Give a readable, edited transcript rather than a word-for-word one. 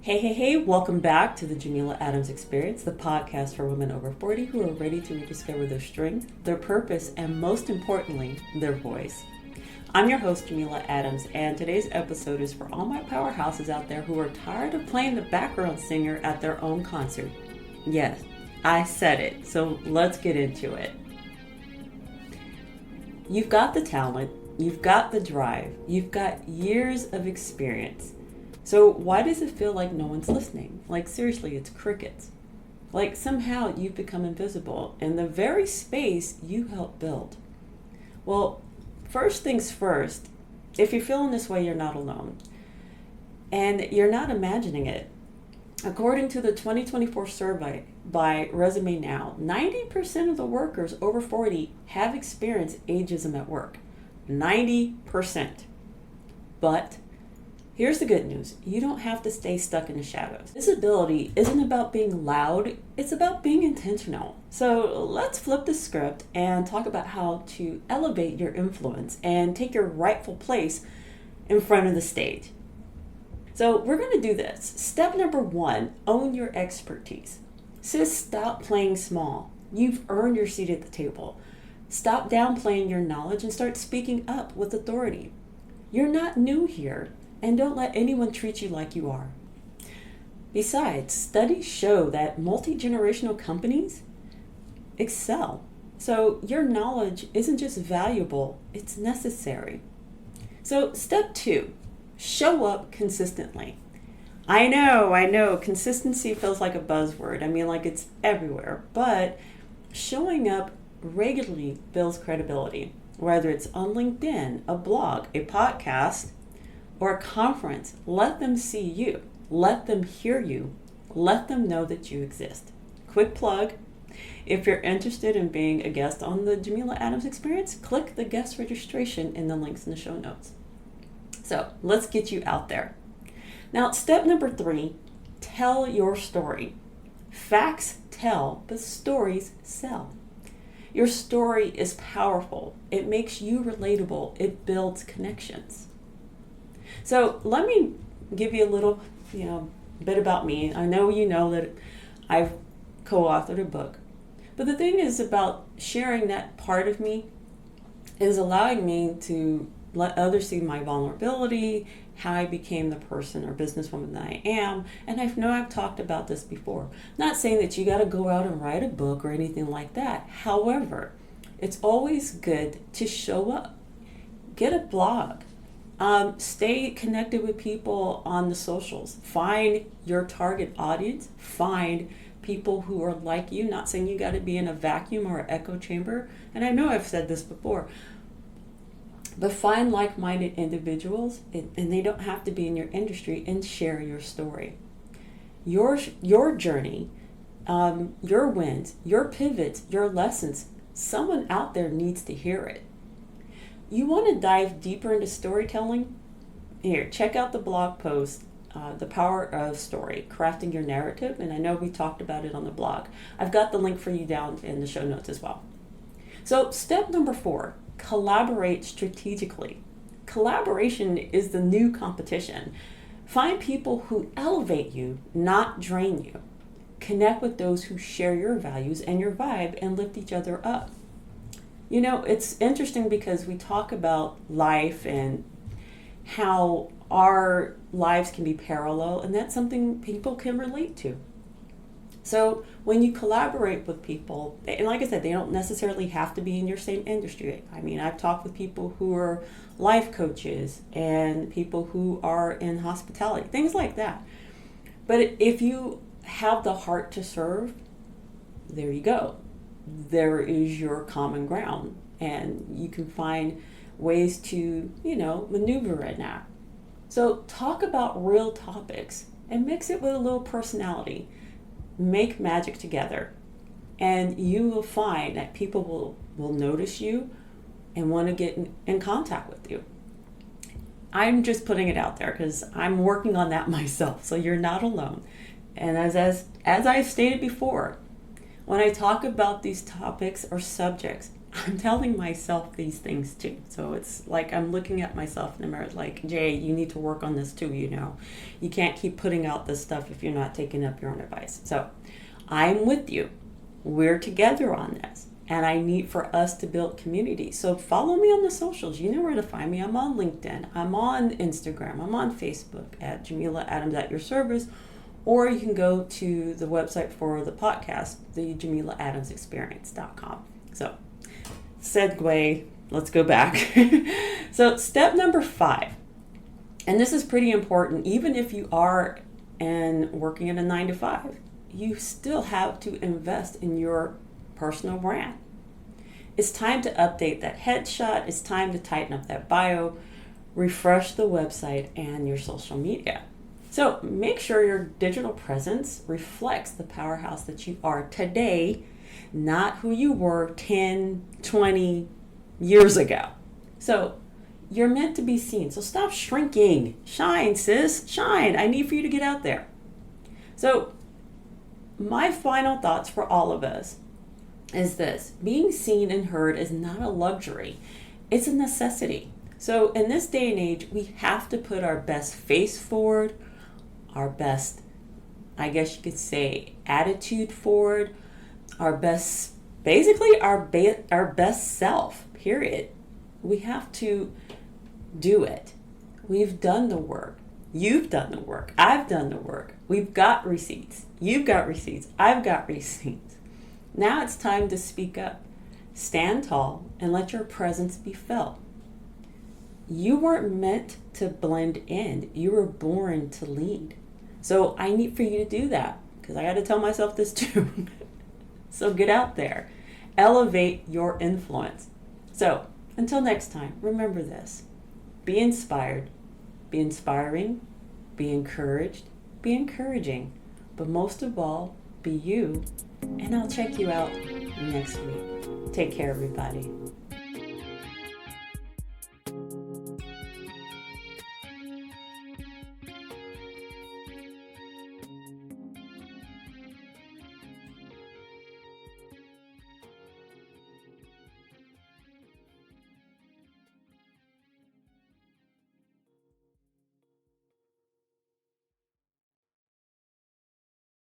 Hey, welcome back to the Jameela Adams Experience, the podcast for women over 40 who are ready to rediscover their strength, their purpose, and most importantly, their voice. I'm your host, Jameela Adams, and today's episode is for all my powerhouses out there who are tired of playing the background singer at their own concert. Yes, I said it, so let's get into it. You've got the talent, you've got the drive, you've got years of experience. So why does it feel like no one's listening? Like seriously, it's crickets. Like somehow you've become invisible in the very space you helped build. Well, first things first, if you're feeling this way, you're not alone. And you're not imagining it. According to the 2024 survey by Resume Now, 90% of the workers over 40 have experienced ageism at work. 90%. But here's the good news. You don't have to stay stuck in the shadows. Visibility isn't about being loud, it's about being intentional. So let's flip the script and talk about how to elevate your influence and take your rightful place in front of the stage. So we're going to do this. Step number 1, own your expertise. Sis, stop playing small. You've earned your seat at the table. Stop downplaying your knowledge and start speaking up with authority. You're not new here. And don't let anyone treat you like you are. Besides, studies show that multi-generational companies excel. So your knowledge isn't just valuable, it's necessary. So step 2, show up consistently. I know, consistency feels like a buzzword. I mean, like it's everywhere. But showing up regularly builds credibility, whether it's on LinkedIn, a blog, a podcast, or a conference. Let them see you. Let them hear you. Let them know that you exist. Quick plug. If you're interested in being a guest on the Jameela Adams Experience, click the guest registration in the links in the show notes. So let's get you out there. Now, step number 3, tell your story. Facts tell, but stories sell. Your story is powerful. It makes you relatable. It builds connections. So let me give you a little, bit about me. I know you know that I've co-authored a book. But the thing is about sharing that part of me is allowing me to let others see my vulnerability, how I became the person or businesswoman that I am. And I know I've talked about this before. Not saying that you got to go out and write a book or anything like that. However, it's always good to show up. Get a blog. Stay connected with people on the socials. Find your target audience. Find people who are like you. Not saying you got to be in a vacuum or an echo chamber. And I know I've said this before. But find like-minded individuals, and they don't have to be in your industry, and share your story. Your journey, your wins, your pivots, your lessons. Someone out there needs to hear it. You want to dive deeper into storytelling? Here, check out the blog post, The Power of Story, Crafting Your Narrative, and I know we talked about it on the blog. I've got the link for you down in the show notes as well. So step number 4, collaborate strategically. Collaboration is the new competition. Find people who elevate you, not drain you. Connect with those who share your values and your vibe and lift each other up. It's interesting because we talk about life and how our lives can be parallel, and that's something people can relate to. So when you collaborate with people, and like I said, they don't necessarily have to be in your same industry. I mean, I've talked with people who are life coaches and people who are in hospitality, things like that. But if you have the heart to serve, there you go. There is your common ground, and you can find ways to, maneuver in that. So talk about real topics and mix it with a little personality. Make magic together, and you will find that people will notice you and want to get in contact with you. I'm just putting it out there because I'm working on that myself, so you're not alone. And as I've stated before, when I talk about these topics or subjects, I'm telling myself these things too. So it's like I'm looking at myself in the mirror like, Jay, you need to work on this too, you know. You can't keep putting out this stuff if you're not taking up your own advice. So I'm with you. We're together on this. And I need for us to build community. So follow me on the socials. You know where to find me. I'm on LinkedIn. I'm on Instagram. I'm on Facebook at Jameela Adams at your service. Or you can go to the website for the podcast, the JameelaAdamsExperience.com. So segue, let's go back. So step number 5, and this is pretty important, even if you are working at a 9 to 5, you still have to invest in your personal brand. It's time to update that headshot. It's time to tighten up that bio, refresh the website and your social media. So make sure your digital presence reflects the powerhouse that you are today, not who you were 10, 20 years ago. So you're meant to be seen. So stop shrinking. Shine, sis, shine. I need for you to get out there. So my final thoughts for all of us is this: being seen and heard is not a luxury. It's a necessity. So in this day and age, we have to put our best face forward, our best, I guess you could say, attitude forward, our best, basically our best self, period. We have to do it. We've done the work. You've done the work. I've done the work. We've got receipts. You've got receipts. I've got receipts. Now it's time to speak up. Stand tall and let your presence be felt. You weren't meant to blend in. You were born to lead. So I need for you to do that, because I got to tell myself this too. So get out there. Elevate your influence. So until next time, remember this. Be inspired. Be inspiring. Be encouraged. Be encouraging. But most of all, be you. And I'll check you out next week. Take care, everybody.